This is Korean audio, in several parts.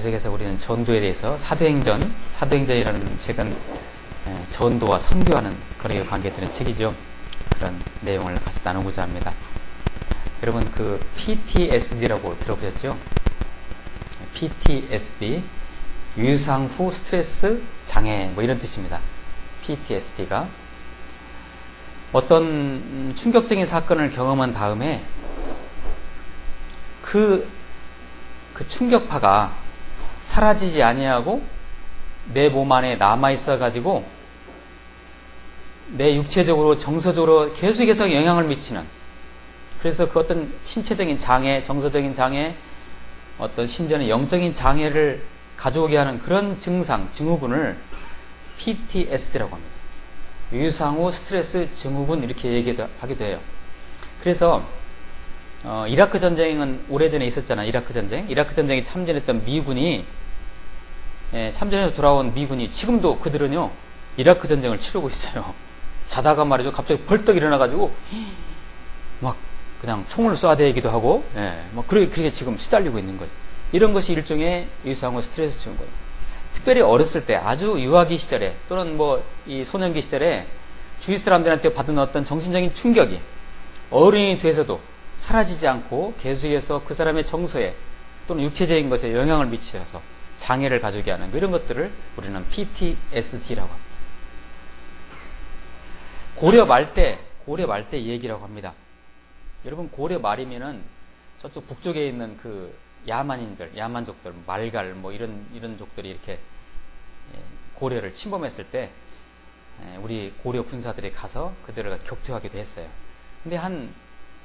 계속해서 우리는 전도에 대해서 사도행전이라는 책은 전도와 선교하는 그런 관계에 드는 책이죠. 그런 내용을 같이 나누고자 합니다. 여러분 그 PTSD라고 들어보셨죠? PTSD, 유상 후 스트레스 장애 뭐 이런 뜻입니다. PTSD가 어떤 충격적인 사건을 경험한 다음에 그 충격파가 사라지지 아니하고 내 몸 안에 남아있어 가지고 내 육체적으로 정서적으로 계속해서 영향을 미치는, 그래서 그 어떤 신체적인 장애, 정서적인 장애, 어떤 심지어는 영적인 장애를 가져오게 하는 그런 증상, 증후군을 PTSD라고 합니다. 유상후 스트레스 증후군 이렇게 얘기하기도 해요. 그래서 이라크 전쟁은 오래전에 있었잖아요. 이라크 전쟁에 참전했던 미군이 참전해서 돌아온 미군이 지금도 그들은요 이라크 전쟁을 치르고 있어요. 자다가 말이죠 갑자기 벌떡 일어나가지고 막 그냥 총을 쏴대기도 하고 막 그렇게 지금 시달리고 있는 거죠. 이런 것이 일종의 유상후 스트레스 증후군. 특별히 어렸을 때 아주 유아기 시절에 또는 뭐 이 소년기 시절에 주위 사람들한테 받은 어떤 정신적인 충격이 어른이 돼서도 사라지지 않고 계속해서 그 사람의 정서에 또는 육체적인 것에 영향을 미쳐서 장애를 가져오게 하는 이런 것들을 우리는 PTSD라고 합니다. 고려 말때 얘기라고 합니다. 여러분 고려 말이면은 저쪽 북쪽에 있는 그 야만족들, 말갈 뭐 이런 족들이 이렇게 고려를 침범했을 때 우리 고려 군사들이 가서 그들을 격투하기도 했어요. 근데 한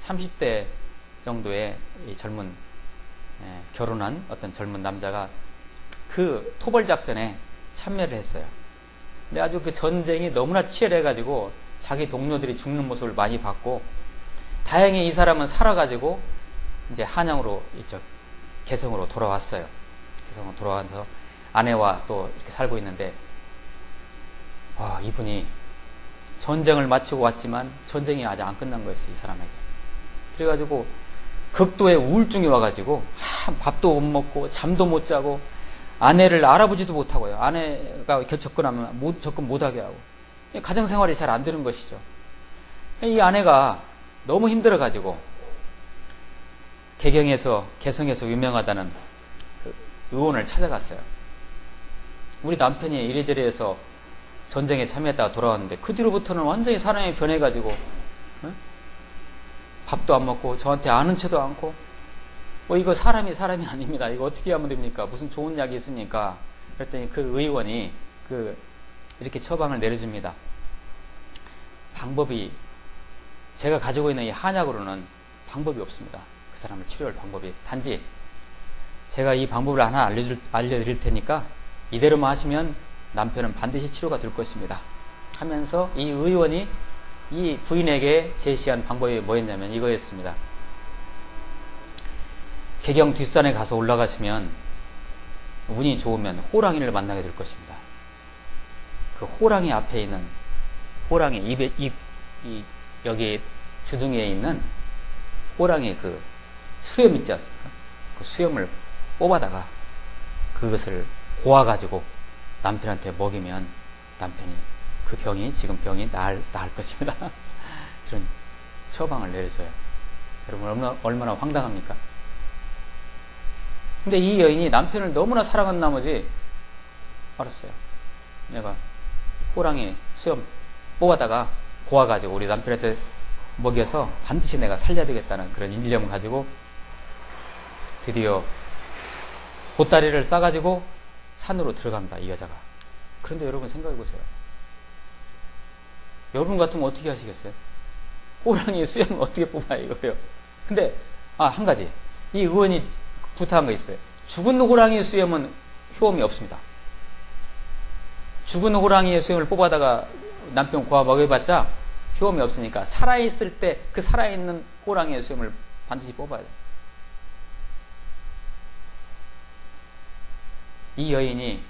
30대 정도의 이 젊은 결혼한 어떤 젊은 남자가 그 토벌 작전에 참여를 했어요. 근데 아주 그 전쟁이 너무나 치열해가지고 자기 동료들이 죽는 모습을 많이 봤고, 다행히 이 사람은 살아가지고 이제 한양으로 개성으로 돌아왔어요. 개성으로 돌아와서 아내와 또 이렇게 살고 있는데, 이분이 전쟁을 마치고 왔지만 전쟁이 아직 안 끝난 거였어요, 이 사람에게. 그래가지고 극도의 우울증이 와가지고 밥도 못 먹고 잠도 못 자고 아내를 알아보지도 못하고요. 아내가 접근하면 접근 못하게 하고 가정생활이 잘 안 되는 것이죠. 이 아내가 너무 힘들어가지고 개성에서 유명하다는 그 의원을 찾아갔어요. 우리 남편이 이래저래 해서 전쟁에 참여했다가 돌아왔는데 그 뒤로부터는 완전히 사람이 변해가지고 밥도 안 먹고 저한테 아는 체도 않고 이거 사람이 아닙니다. 이거 어떻게 하면 됩니까? 무슨 좋은 약이 있습니까? 그랬더니 그 의원이 이렇게 처방을 내려줍니다. 방법이 제가 가지고 있는 이 한약으로는 방법이 없습니다. 그 사람을 치료할 방법이. 단지 제가 이 방법을 하나 알려드릴 테니까 이대로만 하시면 남편은 반드시 치료가 될 것입니다. 하면서 이 의원이 이 부인에게 제시한 방법이 뭐였냐면 이거였습니다. 개경 뒷산에 가서 올라가시면 운이 좋으면 호랑이를 만나게 될 것입니다. 그 호랑이 앞에 있는 호랑이 여기 주둥이에 있는 호랑이 그 수염 있지 않습니까? 그 수염을 뽑아다가 그것을 고아가지고 남편한테 먹이면 남편이 지금 병이 나을 것입니다. 이런 처방을 내려줘요. 여러분 얼마나 황당합니까? 근데 이 여인이 남편을 너무나 사랑한 나머지 알았어요. 내가 호랑이 수염 뽑아다가 고아가지고 우리 남편한테 먹여서 반드시 내가 살려야 되겠다는 그런 일념을 가지고 드디어 보따리를 싸가지고 산으로 들어갑니다. 이 여자가. 그런데 여러분 생각해보세요. 여러분 같으면 어떻게 하시겠어요? 호랑이 수염을 어떻게 뽑아요 이거요. 근데 한 가지 이 의원이 부탁한 거 있어요. 죽은 호랑이 수염은 효험이 없습니다. 죽은 호랑이의 수염을 뽑아다가 남편 고아 먹여봤자 효험이 없으니까 살아있을 때 그 살아있는 호랑이의 수염을 반드시 뽑아야 돼요. 이 여인이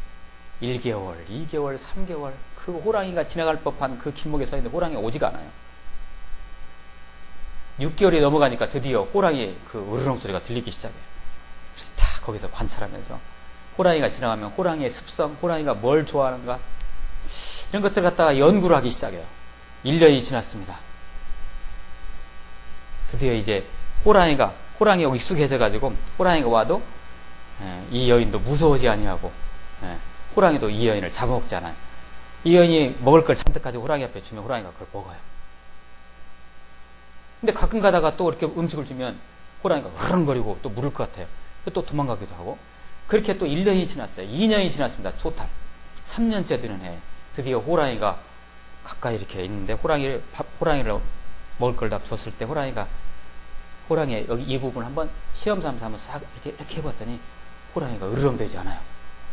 1개월, 2개월, 3개월 그 호랑이가 지나갈 법한 그 길목에 서 있는 호랑이가 오지가 않아요. 6개월이 넘어가니까 드디어 호랑이의 그 으르렁 소리가 들리기 시작해요. 그래서 다 거기서 관찰하면서 호랑이가 지나가면 호랑이의 습성, 호랑이가 뭘 좋아하는가, 이런 것들 갖다가 연구를 하기 시작해요. 1년이 지났습니다. 드디어 이제 호랑이에 익숙해져가지고 호랑이가 와도 이 여인도 무서워하지 아니하고 호랑이도 이 여인을 잡아먹잖아요. 이 여인이 먹을 걸 잔뜩 가지고 호랑이 앞에 주면 호랑이가 그걸 먹어요. 근데 가끔 가다가 또 이렇게 음식을 주면 호랑이가 흐렁거리고 또 물을 것 같아요. 또 도망가기도 하고. 그렇게 또 1년이 지났어요. 2년이 지났습니다. 토탈. 3년째 되는 해 드디어 호랑이가 가까이 이렇게 있는데 호랑이를 먹을 걸 다 줬을 때 호랑이의 여기 이 부분 한번 시험 삼아서 한번 싹 이렇게 해봤더니 호랑이가 으르렁대지 않아요.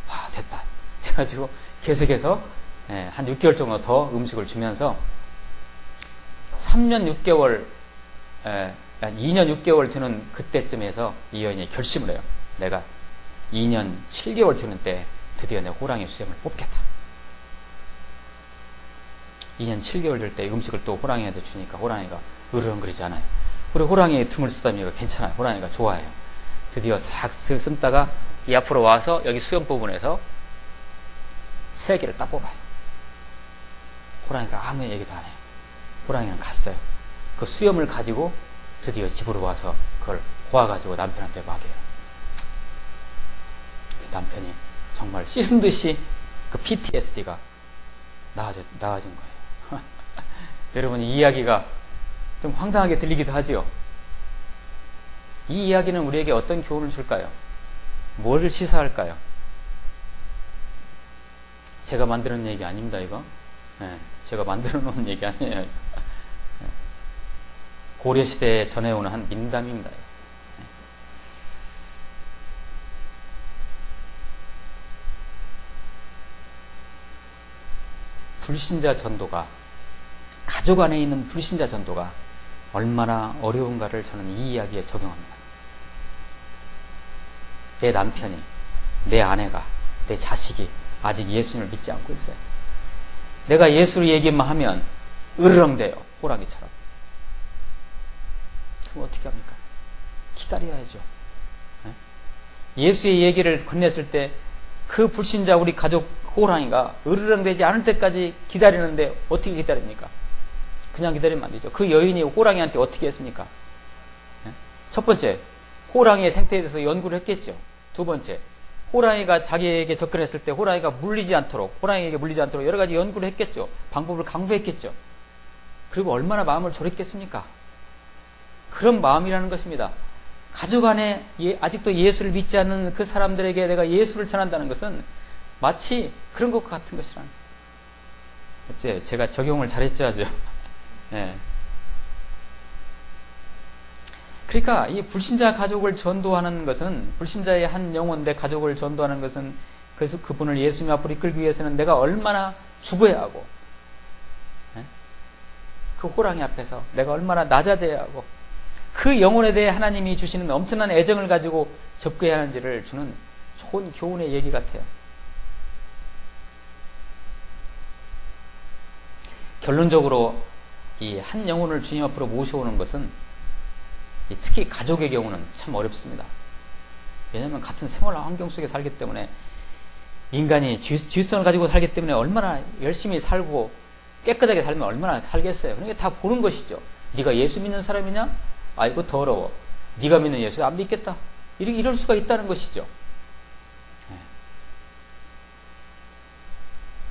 아, 됐다. 해가지고 계속해서 한 6개월 정도 더 음식을 주면서 3년 6개월, 한 2년 6개월 되는 그때쯤에서 이 여인이 결심을 해요. 내가 2년 7개월 되는 때 드디어 내 호랑이 수염을 뽑겠다. 2년 7개월 될 때 음식을 또 호랑이한테 주니까 호랑이가 으르렁거리지 않아요. 그리고 호랑이의 등을 쓰다니까 괜찮아요. 호랑이가 좋아해요. 드디어 싹 숨다가 이 앞으로 와서 여기 수염 부분에서 3개를 딱 뽑아요. 호랑이가 아무 얘기도 안 해요. 호랑이는 갔어요. 그 수염을 가지고 드디어 집으로 와서 그걸 고아가지고 남편한테 막여요. 남편이 정말 씻은 듯이 그 PTSD가 나아진 거예요. 여러분, 이 이야기가 좀 황당하게 들리기도 하지요. 이 이야기는 우리에게 어떤 교훈을 줄까요? 뭐를 시사할까요? 제가 만들어 놓은 얘기 아닙니다, 이거. 제가 만들어 놓은 얘기 아니에요. 고려시대에 전해오는 한 민담입니다. 불신자 전도가, 가족 안에 있는 불신자 전도가 얼마나 어려운가를 저는 이 이야기에 적용합니다. 내 남편이, 내 아내가, 내 자식이 아직 예수님을 믿지 않고 있어요. 내가 예수를 얘기만 하면 으르렁대요. 호랑이처럼. 그럼 어떻게 합니까? 기다려야죠. 예수의 얘기를 건넸을 때 그 불신자 우리 가족 호랑이가 으르렁대지 않을 때까지 기다리는데 어떻게 기다립니까? 그냥 기다리면 안 되죠. 그 여인이 호랑이한테 어떻게 했습니까? 첫 번째, 호랑이의 생태에 대해서 연구를 했겠죠. 두 번째, 호랑이가 자기에게 접근했을 때 호랑이에게 물리지 않도록 여러 가지 연구를 했겠죠. 방법을 강구했겠죠. 그리고 얼마나 마음을 졸였겠습니까? 그런 마음이라는 것입니다. 가족 안에 아직도 예수를 믿지 않는 그 사람들에게 내가 예수를 전한다는 것은 마치 그런 것 같은 것이라는. 어째 제가 적용을 잘했죠, 아주. 네. 그러니까 이 불신자 가족을 전도하는 것은, 불신자의 한 영혼 내 가족을 전도하는 것은, 그래서 그분을 예수님 앞으로 이끌기 위해서는 내가 얼마나 죽어야 하고, 그 호랑이 앞에서 내가 얼마나 낮아져야 하고, 그 영혼에 대해 하나님이 주시는 엄청난 애정을 가지고 접근해야 하는지를 주는 좋은 교훈의 얘기 같아요. 결론적으로 이 한 영혼을 주님 앞으로 모셔오는 것은, 특히 가족의 경우는 참 어렵습니다. 왜냐하면 같은 생활 환경 속에 살기 때문에, 인간이 죄성을 가지고 살기 때문에 얼마나 열심히 살고 깨끗하게 살면 얼마나 살겠어요. 그러니까 다 보는 것이죠. 네가 예수 믿는 사람이냐? 아이고 더러워. 네가 믿는 예수 안 믿겠다. 이럴 수가 있다는 것이죠.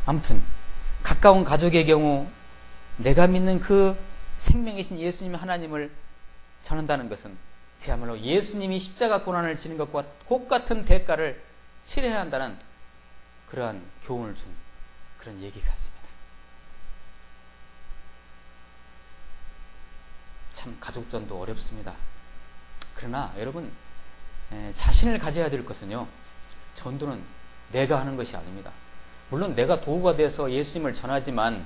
아무튼 가까운 가족의 경우 내가 믿는 그 생명이신 예수님 하나님을 전한다는 것은 그야말로 예수님이 십자가 고난을 지는 것과 똑같은 대가를 치러야 한다는 그러한 교훈을 준 그런 얘기 같습니다. 참 가족전도 어렵습니다. 그러나 여러분, 자신을 가져야 될 것은요, 전도는 내가 하는 것이 아닙니다. 물론 내가 도구가 돼서 예수님을 전하지만,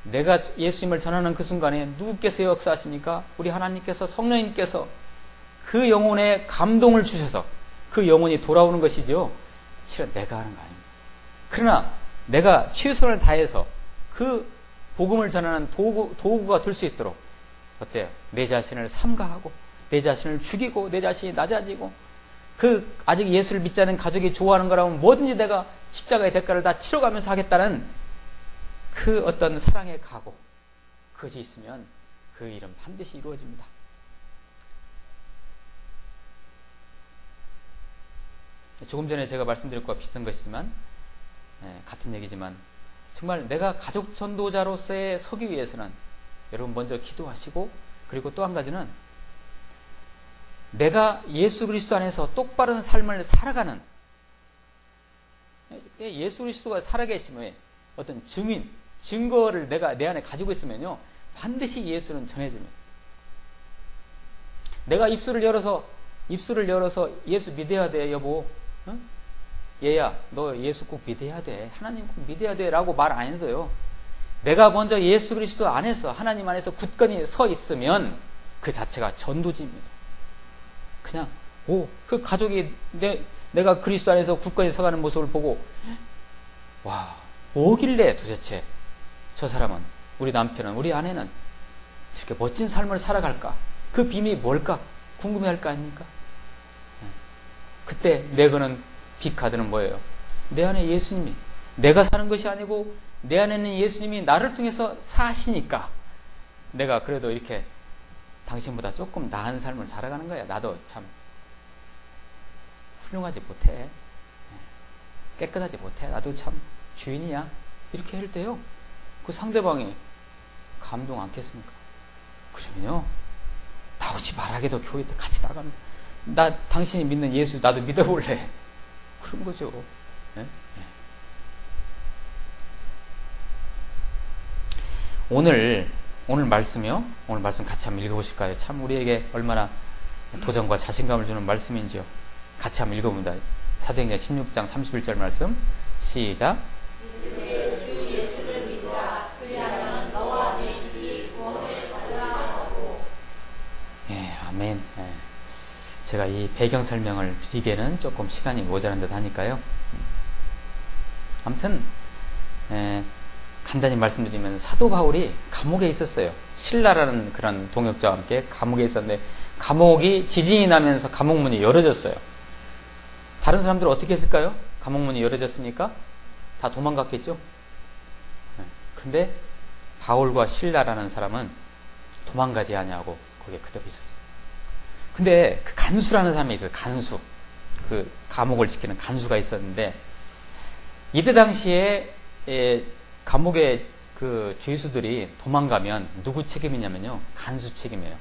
내가 예수님을 전하는 그 순간에 누구께서 역사하십니까? 우리 하나님께서, 성령님께서 그 영혼에 감동을 주셔서 그 영혼이 돌아오는 것이죠. 실은 내가 하는 거 아닙니다. 그러나 내가 최선을 다해서 그 복음을 전하는 도구가 될 수 있도록, 어때요? 내 자신을 삼가하고, 내 자신을 죽이고, 내 자신이 낮아지고, 아직 예수를 믿지 않은 가족이 좋아하는 거라면 뭐든지 내가 십자가의 대가를 다 치러가면서 하겠다는 그 어떤 사랑의 각오, 그것이 있으면 그 일은 반드시 이루어집니다. 조금 전에 제가 말씀드린 것과 비슷한 것이지만, 같은 얘기지만, 정말 내가 가족 전도자로서의 서기 위해서는 여러분 먼저 기도하시고, 그리고 또 한 가지는 내가 예수 그리스도 안에서 똑바른 삶을 살아가는, 예수 그리스도가 살아계심의 어떤 증거를 내가 내 안에 가지고 있으면요, 반드시 예수는 전해집니다. 내가 입술을 열어서 예수 믿어야 돼, 여보. 응? 얘야, 너 예수 꼭 믿어야 돼. 하나님 꼭 믿어야 돼. 라고 말 안 해도요. 내가 먼저 예수 그리스도 안에서, 하나님 안에서 굳건히 서 있으면 그 자체가 전도지입니다. 그냥, 그 가족이 내가 그리스도 안에서 굳건히 서가는 모습을 보고, 와, 뭐길래 도대체 저 사람은, 우리 남편은, 우리 아내는 이렇게 멋진 삶을 살아갈까? 그 비밀이 뭘까? 궁금해 할 거 아닙니까? 그때 내 거는 빅카드는 뭐예요? 내 안에 예수님이, 내가 사는 것이 아니고 내 안에 있는 예수님이 나를 통해서 사시니까 내가 그래도 이렇게 당신보다 조금 나은 삶을 살아가는 거야. 나도 참 훌륭하지 못해. 깨끗하지 못해. 나도 참 죄인이야. 이렇게 할 때요, 그 상대방이 감동 않겠습니까? 그러면요, 나오지 말하게도 교회 때 같이 나갑니다. 나 당신이 믿는 예수 나도 믿어볼래. 그런 거죠. 네? 오늘 말씀이요. 오늘 말씀 같이 한번 읽어보실까요? 참 우리에게 얼마나 도전과 자신감을 주는 말씀인지요. 같이 한번 읽어봅니다. 사도행전 16장 31절 말씀. 시작. 예, 아멘. 예. 제가 이 배경 설명을 드리기에는 조금 시간이 모자란 듯 하니까요. 아무튼 간단히 말씀드리면 사도 바울이 감옥에 있었어요. 신라라는 그런 동역자와 함께 감옥에 있었는데, 감옥이 지진이 나면서 감옥문이 열어졌어요. 다른 사람들은 어떻게 했을까요? 감옥문이 열어졌으니까 다 도망갔겠죠. 그런데 바울과 신라라는 사람은 도망가지 아니하고 거기에 그대로 있었어요. 근데 그 간수라는 사람이 있어요. 간수. 그 감옥을 지키는 간수가 있었는데, 이때 당시에 감옥의 그 죄수들이 도망가면 누구 책임이냐면요, 간수 책임이에요.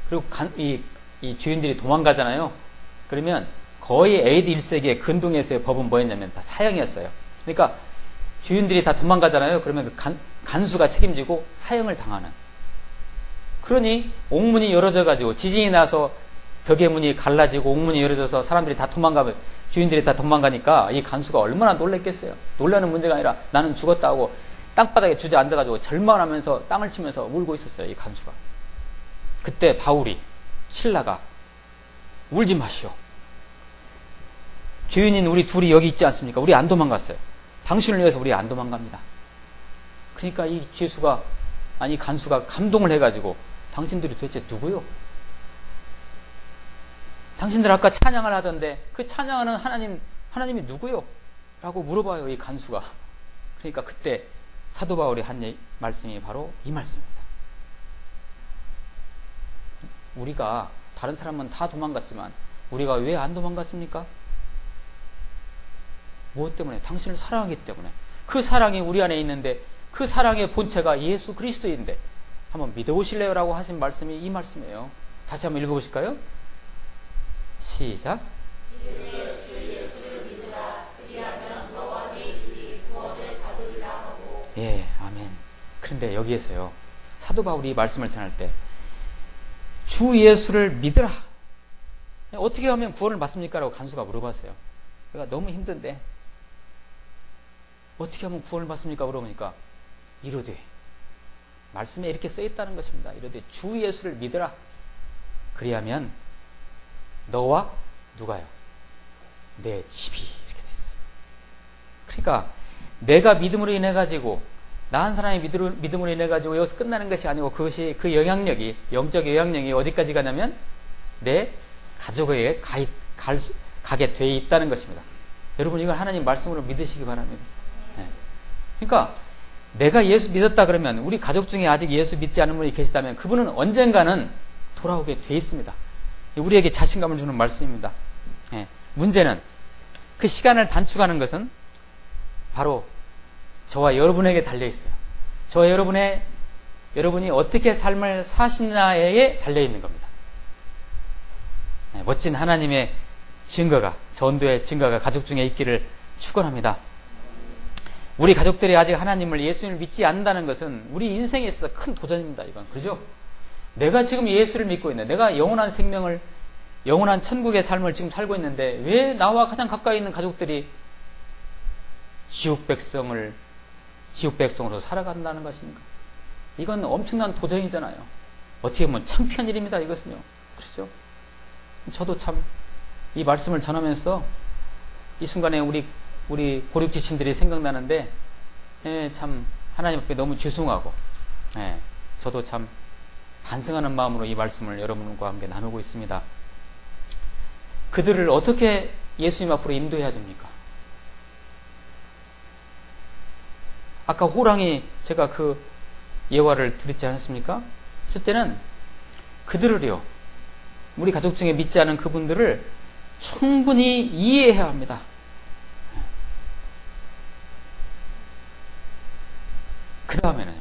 그리고 이 죄인들이 도망가잖아요. 그러면 거의 AD 1세기의 근동에서의 법은 뭐였냐면 다 사형이었어요. 그러니까 죄인들이 다 도망가잖아요. 그러면 그 간수가 책임지고 사형을 당하는. 그러니 옥문이 열어져가지고 지진이 나서 벽의 문이 갈라지고 옥문이 열어져서 사람들이 다 도망가면, 주인들이 다 도망가니까 이 간수가 얼마나 놀랬겠어요. 놀라는 문제가 아니라 나는 죽었다 하고 땅바닥에 주저앉아가지고 절망하면서 땅을 치면서 울고 있었어요. 이 간수가. 그때 바울이, 신라가 울지 마시오. 죄인인 우리 둘이 여기 있지 않습니까? 우리 안 도망갔어요. 당신을 위해서 우리 안 도망갑니다. 그러니까 이 간수가 감동을 해가지고, 당신들이 도대체 누구요? 당신들 아까 찬양을 하던데 그 찬양하는 하나님이 누구요? 라고 물어봐요, 이 간수가. 그러니까 그때 사도 바울이 한 말씀이 바로 이 말씀입니다. 우리가, 다른 사람은 다 도망갔지만 우리가 왜 안 도망갔습니까? 무엇 때문에? 당신을 사랑하기 때문에. 그 사랑이 우리 안에 있는데, 그 사랑의 본체가 예수 그리스도인데 한번 믿어보실래요? 라고 하신 말씀이 이 말씀이에요. 다시 한번 읽어보실까요? 시작. 예, 아멘. 그런데 여기에서요, 사도 바울이 이 말씀을 전할 때 주 예수를 믿으라. 어떻게 하면 구원을 받습니까? 라고 간수가 물어봤어요. 내가 너무 힘든데 어떻게 하면 구원을 받습니까? 물어보니까 이르되, 말씀에 이렇게 써있다는 것입니다. 이르되 주 예수를 믿으라. 그리하면 너와 누가요? 내 집이. 이렇게 돼 있어요. 그러니까 내가 믿음으로 인해 가지고, 나 한 사람이 믿음으로 인해 가지고 여기서 끝나는 것이 아니고, 그것이 그 영향력이, 영적 영향력이 어디까지 가냐면 내 가족에게 가게 돼 있다는 것입니다. 여러분, 이걸 하나님 말씀으로 믿으시기 바랍니다. 네. 그러니까 내가 예수 믿었다 그러면, 우리 가족 중에 아직 예수 믿지 않은 분이 계시다면 그분은 언젠가는 돌아오게 돼 있습니다. 우리에게 자신감을 주는 말씀입니다. 네. 문제는 그 시간을 단축하는 것은 바로 저와 여러분에게 달려 있어요. 저와 여러분이 어떻게 삶을 사시냐에 달려 있는 겁니다. 네, 멋진 하나님의 증거가, 전도의 증거가 가족 중에 있기를 축원합니다. 우리 가족들이 아직 하나님을, 예수님을 믿지 않는다는 것은 우리 인생에 있어서 큰 도전입니다. 이건 그죠? 내가 지금 예수를 믿고 있는데, 내가 영원한 생명을, 영원한 천국의 삶을 지금 살고 있는데 왜 나와 가장 가까이 있는 가족들이 지옥 백성으로 살아간다는 것입니까? 이건 엄청난 도전이잖아요. 어떻게 보면 창피한 일입니다. 이것은요. 그렇죠? 저도 참 이 말씀을 전하면서 이 순간에 우리 고륙지친들이 생각나는데, 참 하나님 앞에 너무 죄송하고, 저도 참 반성하는 마음으로 이 말씀을 여러분과 함께 나누고 있습니다. 그들을 어떻게 예수님 앞으로 인도해야 됩니까? 아까 호랑이, 제가 그 예화를 드렸지 않습니까? 첫째는 그들을요, 우리 가족 중에 믿지 않은 그분들을 충분히 이해해야 합니다. 그 다음에는요,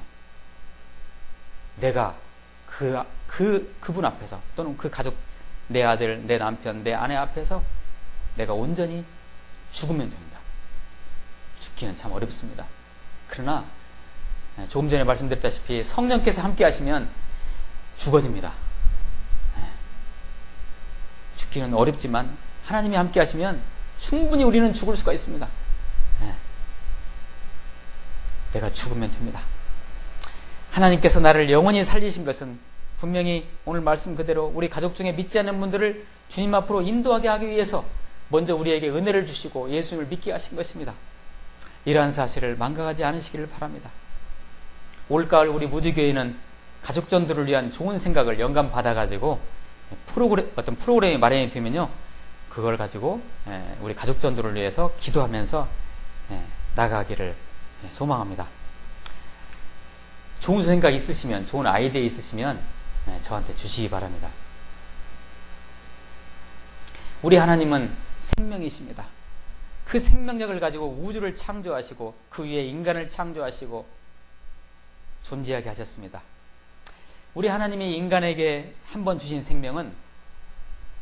내가 그분 앞에서, 또는 그 가족, 내 아들, 내 남편, 내 아내 앞에서 내가 온전히 죽으면 됩니다. 죽기는 참 어렵습니다. 그러나 조금 전에 말씀드렸다시피 성령께서 함께 하시면 죽어집니다. 죽기는 어렵지만 하나님이 함께 하시면 충분히 우리는 죽을 수가 있습니다. 내가 죽으면 됩니다. 하나님께서 나를 영원히 살리신 것은 분명히 오늘 말씀 그대로 우리 가족 중에 믿지 않는 분들을 주님 앞으로 인도하게 하기 위해서 먼저 우리에게 은혜를 주시고 예수님을 믿게 하신 것입니다. 이러한 사실을 망각하지 않으시기를 바랍니다. 올가을 우리 무드교회는 가족전도를 위한 좋은 생각을 영감 받아가지고 어떤 프로그램이 마련이 되면요, 그걸 가지고 우리 가족전도를 위해서 기도하면서 나가기를 소망합니다. 좋은 생각 있으시면, 좋은 아이디어 있으시면 저한테 주시기 바랍니다. 우리 하나님은 생명이십니다. 그 생명력을 가지고 우주를 창조하시고 그 위에 인간을 창조하시고 존재하게 하셨습니다. 우리 하나님이 인간에게 한번 주신 생명은,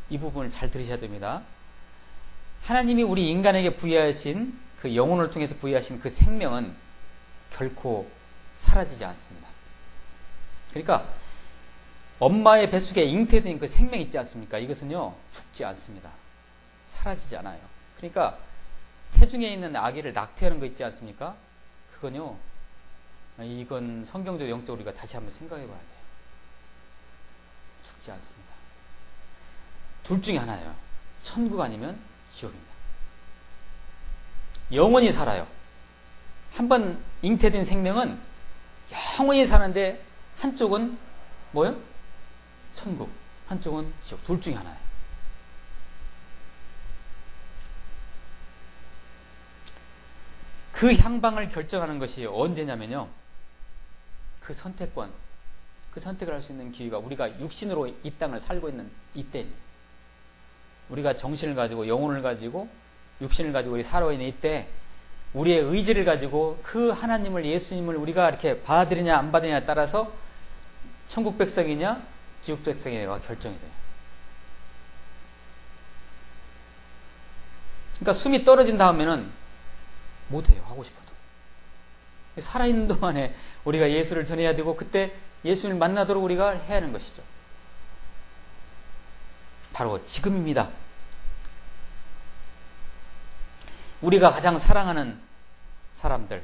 이 부분을 잘 들으셔야 됩니다. 하나님이 우리 인간에게 부여하신, 그 영혼을 통해서 부여하신 그 생명은 결코 사라지지 않습니다. 그러니까 엄마의 뱃속에 잉태된 그 생명 있지 않습니까? 이것은요, 죽지 않습니다. 사라지지 않아요. 그러니까 태중에 있는 아기를 낙태하는 거 있지 않습니까? 그건요, 이건 성경적 영적으로 우리가 다시 한번 생각해 봐야 돼요. 죽지 않습니다. 둘 중에 하나예요. 천국 아니면 지옥입니다. 영원히 살아요. 한번 잉태된 생명은 영원히 사는데, 한쪽은 뭐요? 천국, 한쪽은 지옥. 둘 중에 하나예요. 그 향방을 결정하는 것이 언제냐면요, 그 선택권, 그 선택을 할 수 있는 기회가 우리가 육신으로 이 땅을 살고 있는 이때입니다. 우리가 정신을 가지고, 영혼을 가지고, 육신을 가지고 우리 살아있는 이때, 우리의 의지를 가지고 그 하나님을, 예수님을 우리가 이렇게 받아들이냐 안 받으냐에 따라서 천국 백성이냐 지옥 백성이냐가 결정이 돼요. 그러니까 숨이 떨어진 다음에는 못해요. 하고 싶어도. 살아있는 동안에 우리가 예수를 전해야 되고, 그때 예수님을 만나도록 우리가 해야 하는 것이죠. 바로 지금입니다. 우리가 가장 사랑하는 사람들,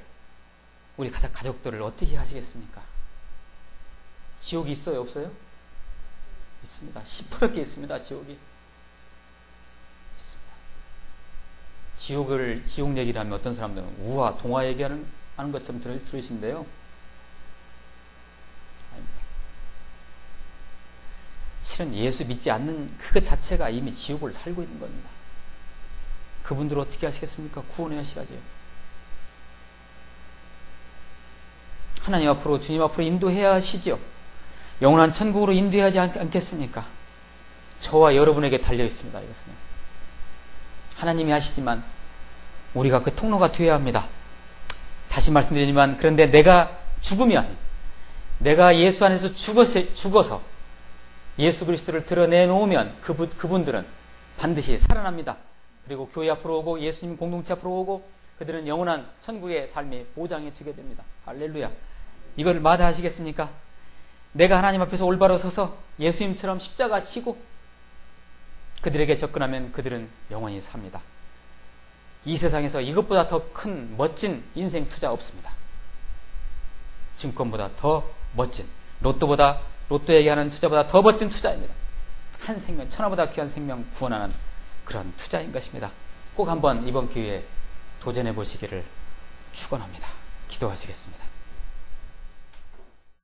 우리 가족들을 어떻게 하시겠습니까? 지옥이 있어요? 없어요? 있습니다. 시퍼렇게 있습니다. 지옥이 있습니다. 지옥 얘기를 하면 어떤 사람들은 우화, 동화 얘기하는 것처럼 들으신데요. 아닙니다. 실은 예수 믿지 않는 그것 자체가 이미 지옥을 살고 있는 겁니다. 그분들 어떻게 하시겠습니까? 구원해 하셔야죠. 하나님 앞으로, 주님 앞으로 인도해야 하시죠. 영원한 천국으로 인도해야 하지 않겠습니까? 저와 여러분에게 달려 있습니다. 이것은 하나님이 하시지만 우리가 그 통로가 되어야 합니다. 다시 말씀드리지만, 그런데 내가 죽으면, 내가 예수 안에서 죽어서 예수 그리스도를 드러내놓으면 그분들은 반드시 살아납니다. 그리고 교회 앞으로 오고 예수님 공동체 앞으로 오고 그들은 영원한 천국의 삶이 보장이 되게 됩니다. 할렐루야. 이걸 마다하시겠습니까? 내가 하나님 앞에서 올바로 서서 예수님처럼 십자가 지고 그들에게 접근하면 그들은 영원히 삽니다. 이 세상에서 이것보다 더 큰 멋진 인생 투자 없습니다. 증권보다 더 멋진, 로또에 하는 투자보다 더 멋진 투자입니다. 한 생명, 천하보다 귀한 생명 구원하는 그런 투자인 것입니다. 꼭 한번 이번 기회에 도전해 보시기를 축원합니다. 기도하시겠습니다.